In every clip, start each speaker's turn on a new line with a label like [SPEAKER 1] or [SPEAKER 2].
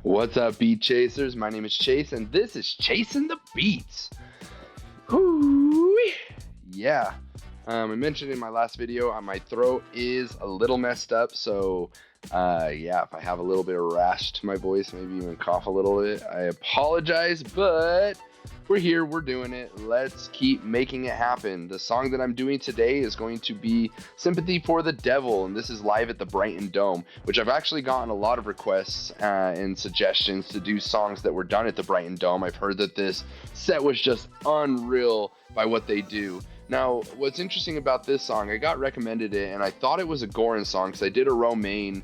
[SPEAKER 1] What's up, beat chasers? My name is Chase, and this is Chasing the Beats. Whoo! Yeah. I mentioned in my last video, my throat is a little messed up, so yeah, if I have a little bit of rash to my voice, maybe even cough a little bit, I apologize, but we're here, we're doing it. Let's keep making it happen. The song that I'm doing today is going to be Sympathy for the Devil, and this is live at the Brighton Dome, which I've actually gotten a lot of requests and suggestions to do songs that were done at the Brighton Dome. I've heard that this set was just unreal by what they do. Now, what's interesting about this song, I got recommended it, and I thought it was a Gorann song because I did a Romaine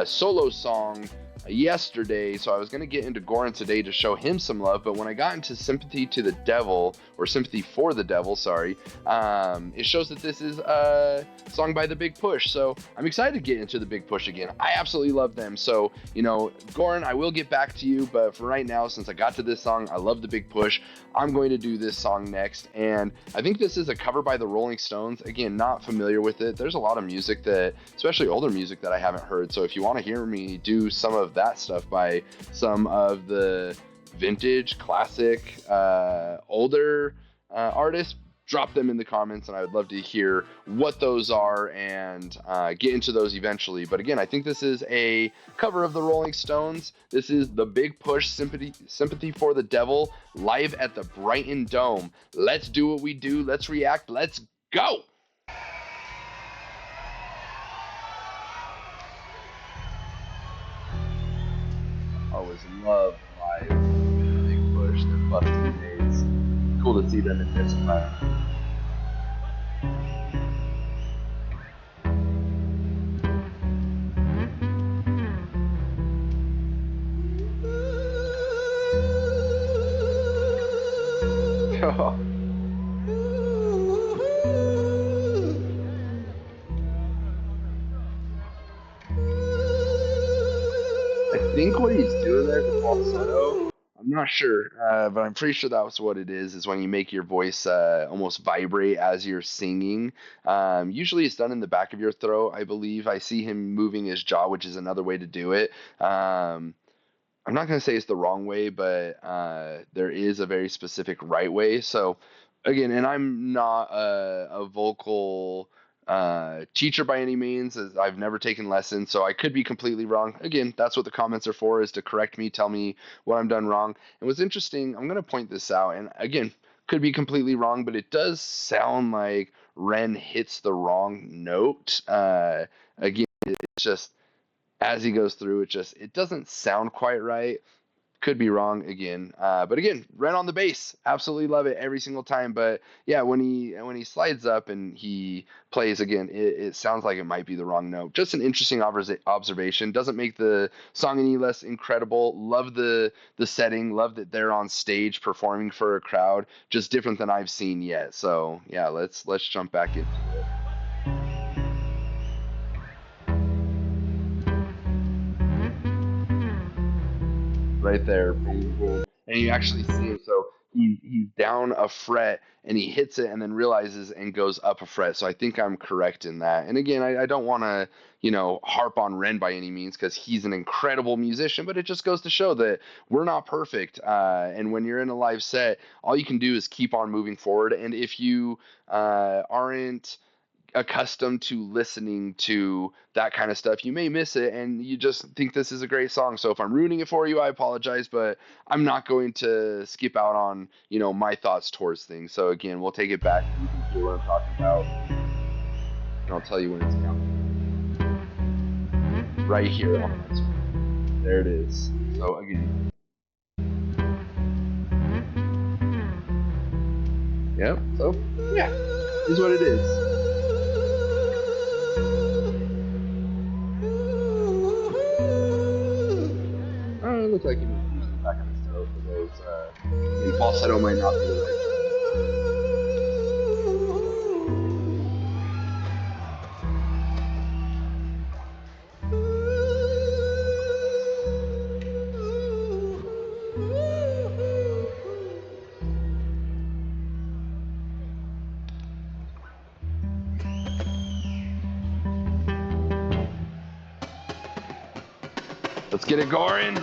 [SPEAKER 1] solo song yesterday, so I was going to get into Gorann today to show him some love, but when I got into Sympathy to the Devil, or Sympathy for the Devil, sorry, it shows that this is a song by The Big Push, so I'm excited to get into The Big Push again. I absolutely love them, so, Gorann, I will get back to you, but for right now, since I got to this song, I love The Big Push, I'm going to do this song next, and I think this is a cover by the Rolling Stones. Again, not familiar with it. There's a lot of music that, especially older music, that I haven't heard, so if you want to hear me do some of that stuff by some of the vintage, classic, older artists, drop them in the comments, and I would love to hear what those are and get into those eventually. But again, I think this is a cover of the Rolling Stones. This is The Big Push, Sympathy for the Devil, live at the Brighton Dome. Let's do what we do. Let's react. Let's go. Always love live Big Push. They're busting days. Cool to see them in this environment. I think what he's doing there is a falsetto. I'm not sure, but I'm pretty sure that was what it is when you make your voice almost vibrate as you're singing. Usually it's done in the back of your throat, I believe. I see him moving his jaw, which is another way to do it. I'm not going to say it's the wrong way, but there is a very specific right way. So, again, and I'm not a vocal teacher by any means, as I've never taken lessons, so I could be completely wrong. Again, that's what the comments are for, is to correct me, tell me what I'm done wrong. And what's interesting, I'm going to point this out, and again, could be completely wrong, but it does sound like Ren hits the wrong note. Again, it's just as he goes through, it doesn't sound quite right. Could be wrong again, but again, Ren on the bass, absolutely love it every single time. But yeah, when he slides up and he plays again, it sounds like it might be the wrong note. Just an interesting observation. Doesn't make the song any less incredible. Love the setting. Love that they're on stage performing for a crowd. Just different than I've seen yet. So yeah, let's jump back into it. Right there, boom, boom, and you actually see him. So he's down a fret and he hits it and then realizes and goes up a fret. So I think I'm correct in that. And again, I don't want to harp on Ren by any means because he's an incredible musician, but it just goes to show that we're not perfect. And when you're in a live set, all you can do is keep on moving forward. And if you aren't accustomed to listening to that kind of stuff, you may miss it and you just think this is a great song. So if I'm ruining it for you, I apologize, but I'm not going to skip out on, my thoughts towards things. So again, we'll take it back. You can hear what I'm talking about, and I'll tell you when it's coming. Right here on the next one. There it is. So again, yep. So yeah, is what it is. It looks like he was using the back of his throat for those. And falsetto might not be the right term. Let's get it, Gorann.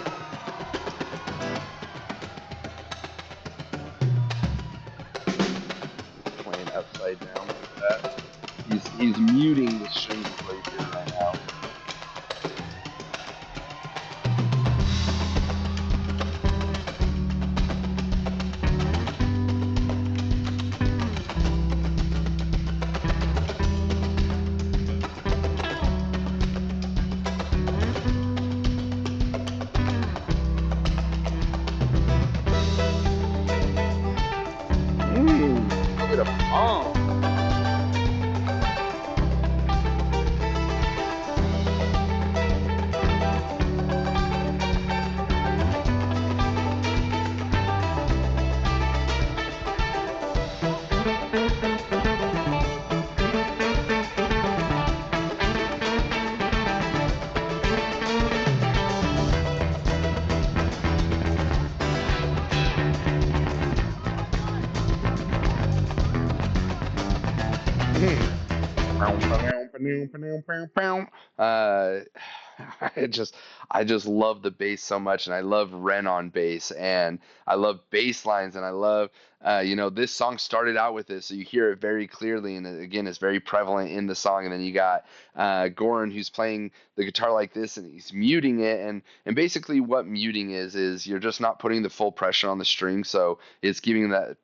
[SPEAKER 1] he's muting the strings is what he's doing right now. Look at a palm. Uh, I just I just love the bass so much, and I love Ren on bass, and I love bass lines, and I love this song started out with this, so you hear it very clearly, and again, it's very prevalent in the song. And then you got Gorann who's playing the guitar like this, and he's muting it, and basically what muting is you're just not putting the full pressure on the string, so it's giving that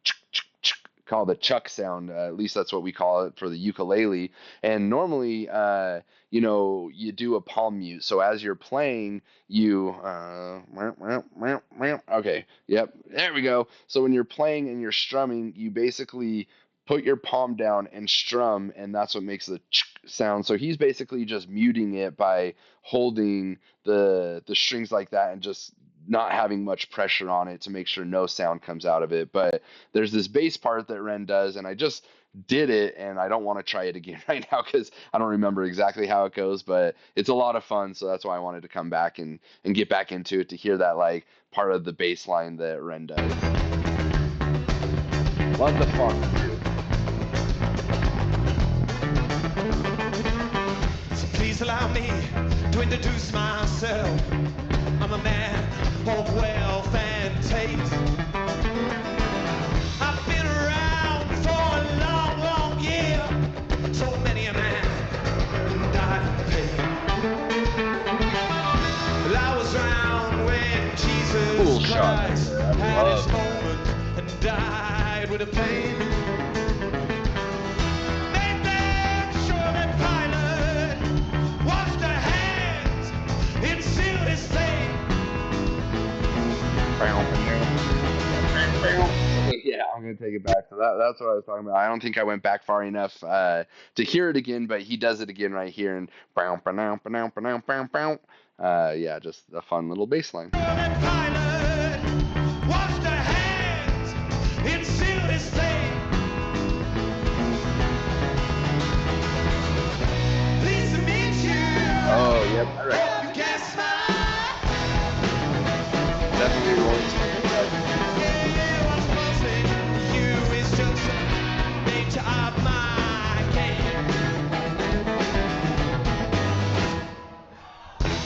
[SPEAKER 1] called the chuck sound. At least that's what we call it for the ukulele. And normally, you do a palm mute. So as you're playing, you okay, yep, there we go. So when you're playing and you're strumming, you basically put your palm down and strum, and that's what makes the sound. So he's basically just muting it by holding the strings like that and just not having much pressure on it to make sure no sound comes out of it. But there's this bass part that Ren does, and I just did it, and I don't want to try it again right now because I don't remember exactly how it goes, but it's a lot of fun, so that's why I wanted to come back and get back into it to hear that like part of the bass line that Ren does. Love the funk too.
[SPEAKER 2] So please allow me to introduce myself. I'm a man of wealth and taste. I've been around for a long, long year. So many a man died in pain. Well, I was around when Jesus Christ had his moment and died with a pain. They made sure that Pilate washed their hands and sealed his fate.
[SPEAKER 1] Yeah, I'm gonna take it back. So that's what I was talking about. I don't think I went back far enough to hear it again, but he does it again right here, and yeah, just a fun little bass line. Oh, yep, all right. Definitely rolling some.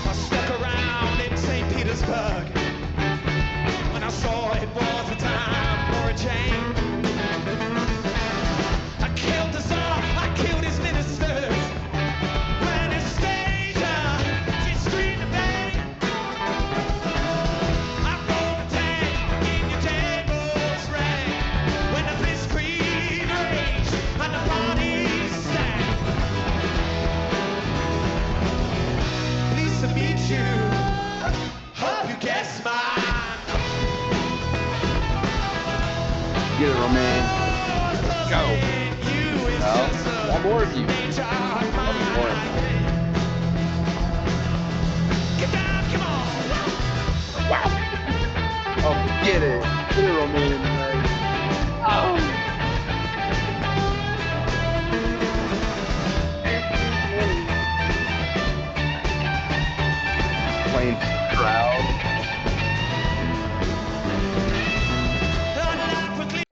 [SPEAKER 2] I stuck around in St. Petersburg when I saw it was a time for a change. I killed the Tsar, I killed his ministers. When his stage, she screamed the bang. I rolled a tank in your tables rang. When the blitzkrieg raged and the party sang. Pleased to meet you. Hope you guess mine.
[SPEAKER 1] Get it, Romain. Go. Well, one more of you. Probably more.
[SPEAKER 2] Get down, come on.
[SPEAKER 1] Wow. Oh, get it. Get it, Romain. Oh. Playing crowd.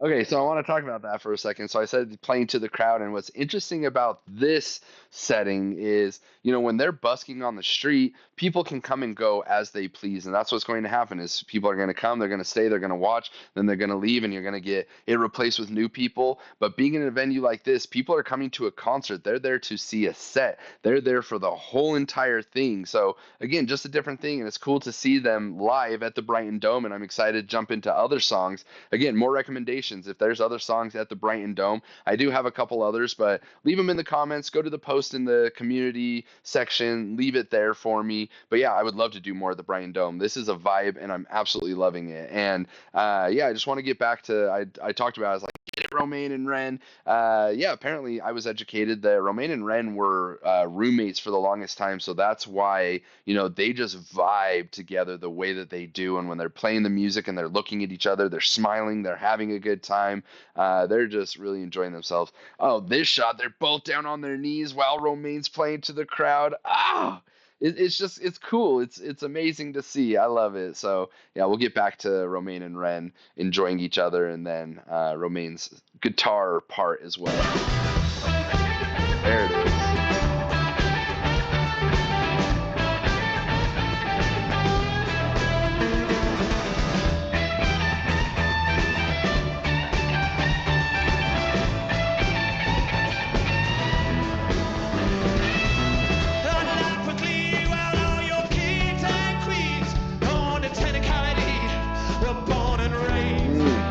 [SPEAKER 1] Okay, so I want to talk about that for a second. So I said playing to the crowd, and what's interesting about this setting is, when they're busking on the street, people can come and go as they please, and that's what's going to happen is people are going to come, they're going to stay, they're going to watch, then they're going to leave, and you're going to get it replaced with new people. But being in a venue like this, people are coming to a concert. They're there to see a set. They're there for the whole entire thing. So again, just a different thing, and it's cool to see them live at the Brighton Dome, and I'm excited to jump into other songs. Again, more recommendations. If there's other songs at the Brighton Dome, I do have a couple others, but leave them in the comments. Go to the post in the community section. Leave it there for me. But yeah, I would love to do more at the Brighton Dome. This is a vibe, and I'm absolutely loving it. And yeah, I just want to get back to I talked about. I was like, get it, Romain and Ren. Yeah, apparently I was educated that Romain and Ren were roommates for the longest time, so that's why they just vibe together the way that they do. And when they're playing the music and they're looking at each other, they're smiling, they're having a good time. They're just really enjoying themselves. Oh, this shot, they're both down on their knees while Romain's playing to the crowd. Ah, it's cool. It's amazing to see. I love it. So yeah, we'll get back to Romain and Ren enjoying each other, and then Romain's guitar part as well. There it is.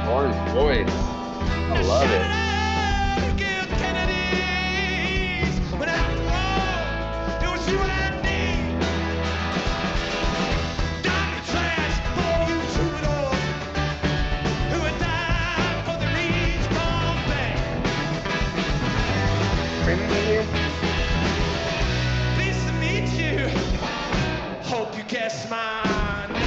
[SPEAKER 1] Goran's voice. I love it.
[SPEAKER 2] Pleased to meet you. Hope you guess my name.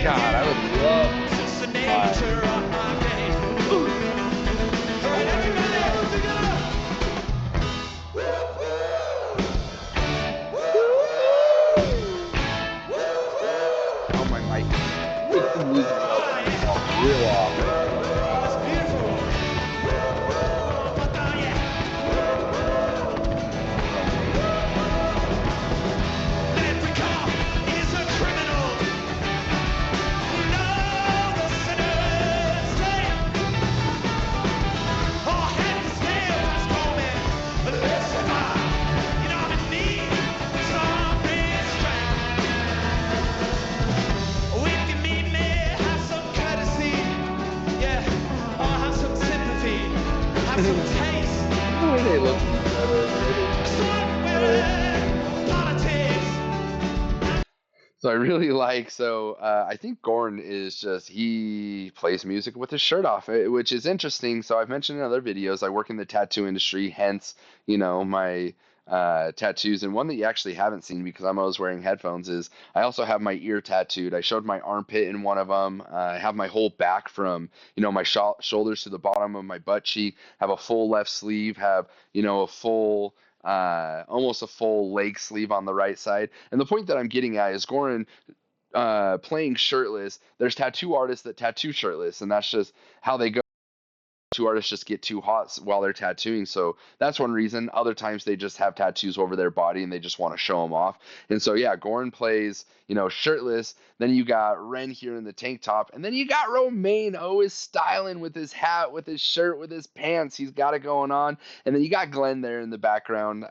[SPEAKER 1] God, I would love
[SPEAKER 2] Since the nature of my game. All right, everybody, together.
[SPEAKER 1] Oh, my mic. It's the music real off.
[SPEAKER 2] It's beautiful. Every cop is a criminal. No, the sinner's slave. Oh, head to scale, just call me. Listen, I'm in need of some restraint. If you meet me, have some courtesy. Yeah, or have some sympathy. Have some taste.
[SPEAKER 1] The way they look at each other. So I really like, I think Gorann is he plays music with his shirt off, which is interesting. So I've mentioned in other videos, I work in the tattoo industry, hence, my tattoos. And one that you actually haven't seen because I'm always wearing headphones is I also have my ear tattooed. I showed my armpit in one of them. I have my whole back from, my shoulders to the bottom of my butt cheek, have a full left sleeve, have, a full almost a full leg sleeve on the right side. And the point that I'm getting at is Gorann playing shirtless. There's tattoo artists that tattoo shirtless, and that's just how they go. Tattoo artists just get too hot while they're tattooing, so that's one reason. Other times they just have tattoos over their body and they just want to show them off. And so yeah, Gorann plays shirtless. Then you got Ren here in the tank top, and then you got Romain always styling with his hat, with his shirt, with his pants. He's got it going on. And then you got Glenn there in the background,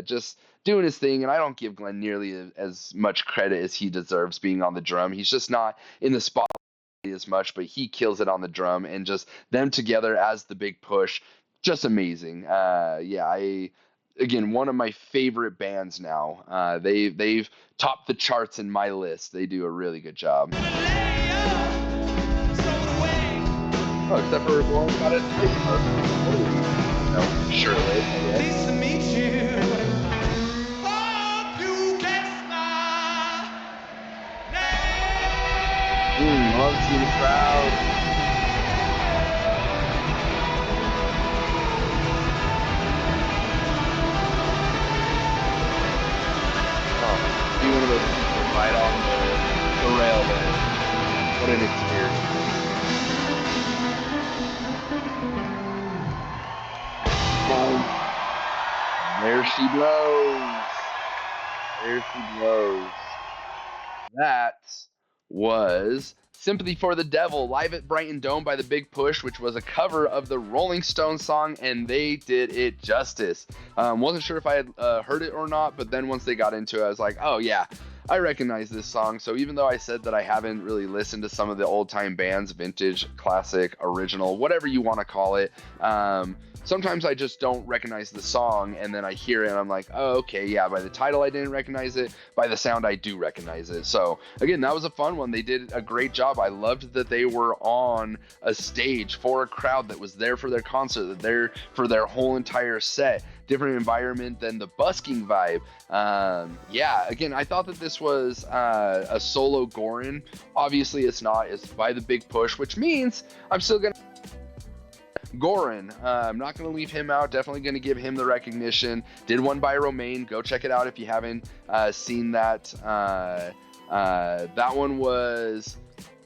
[SPEAKER 1] just doing his thing. And I don't give Glenn nearly as much credit as he deserves being on the drum. He's just not in the spot as much, but he kills it on the drum, and just them together as the big push, just amazing. Yeah, again, one of my favorite bands now. They've topped the charts in my list. They do a really good job. Oh, except for Gorann got it. No, surely.
[SPEAKER 2] Pleased to meet you.
[SPEAKER 1] Love seeing the crowd. Oh, be one of those people right on the There she blows. There she blows. That was Sympathy for the Devil, live at Brighton Dome by the Big Push, which was a cover of the Rolling Stones song, and they did it justice. Wasn't sure if I had heard it or not, but then once they got into it, I was like, oh yeah, I recognize this song. So even though I said that I haven't really listened to some of the old time bands, vintage, classic, original, whatever you want to call it, sometimes I just don't recognize the song, and then I hear it and I'm like, oh, okay, yeah, by the title I didn't recognize it, by the sound I do recognize it. So again, that was a fun one. They did a great job. I loved that they were on a stage for a crowd that was there for their concert, there for their whole entire set. Different environment than the busking vibe. Yeah, again, I thought that this was a solo Gorann. Obviously it's not. It's by the Big Push, which means I'm still gonna Gorann. I'm not going to leave him out. Definitely going to give him the recognition. Did one by Romain. Go check it out if you haven't seen that. That one was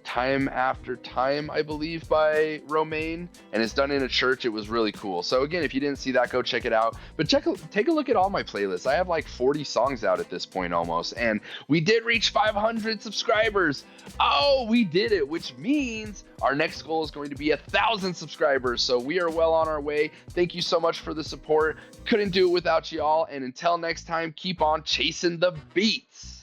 [SPEAKER 1] Time After Time, I believe, by Romain, and it's done in a church. It was really cool. So again, if you didn't see that, go check it out. But take a look at all my playlists. I have like 40 songs out at this point almost, and we did reach 500 subscribers. Oh, we did it, which means our next goal is going to be 1,000 subscribers. So we are well on our way. Thank you so much for the support. Couldn't do it without y'all. And until next time, keep on chasing the beats.